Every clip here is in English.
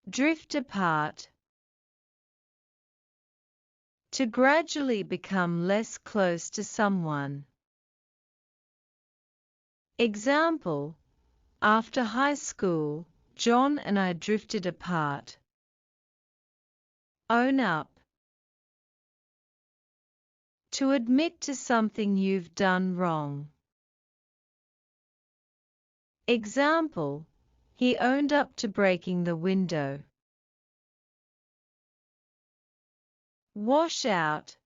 Drift apart. To gradually become less close to someone. Example: after high school, John and I drifted apart. Own up. To admit to something you've done wrong. Example: he owned up to breaking the window. Wash out.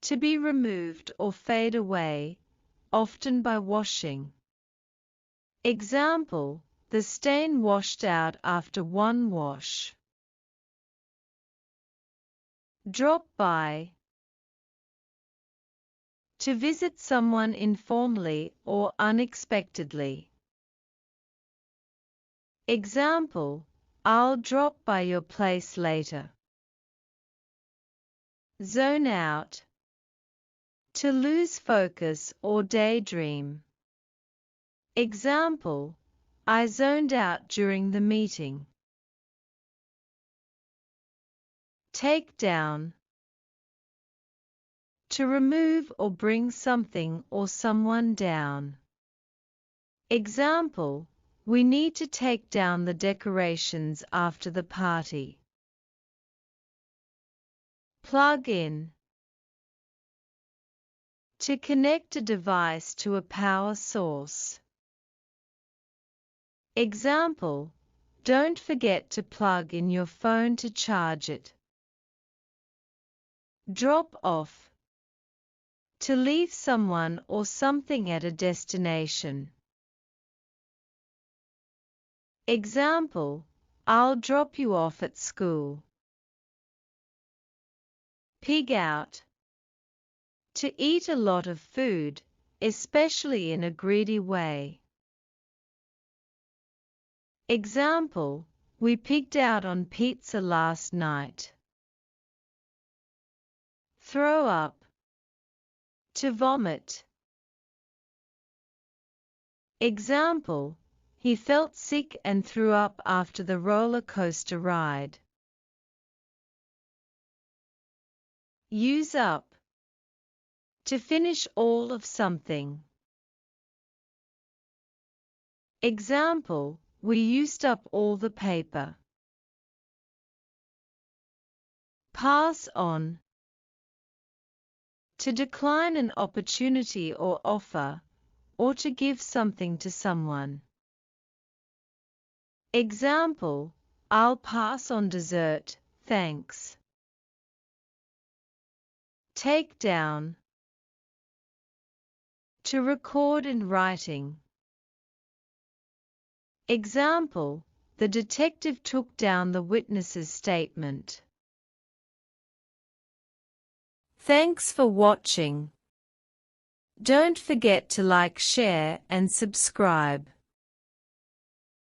To be removed or fade away, often by washing. Example: the stain washed out after one wash. Drop by. To visit someone informally or unexpectedly. Example: I'll drop by your place later. Zone out. To lose focus or daydream. Example: I zoned out during the meeting. Take down. To remove or bring something or someone down. Example: we need to take down the decorations after the party. Plug in. To connect a device to a power source. Example: don't forget to plug in your phone to charge it. Drop off. To leave someone or something at a destination. Example: I'll drop you off at school. Pig out. To eat a lot of food, especially in a greedy way. Example: we pigged out on pizza last night. Throw up. To vomit. Example: he felt sick and threw up after the roller coaster ride. Use up. To finish all of something. Example: we used up all the paper. Pass on. To decline an opportunity or offer, or to give something to someone. Example: I'll pass on dessert, thanks. Take down. To record in writing. Example: the detective took down the witness's statement. Thanks for watching. Don't forget to like, share, and subscribe.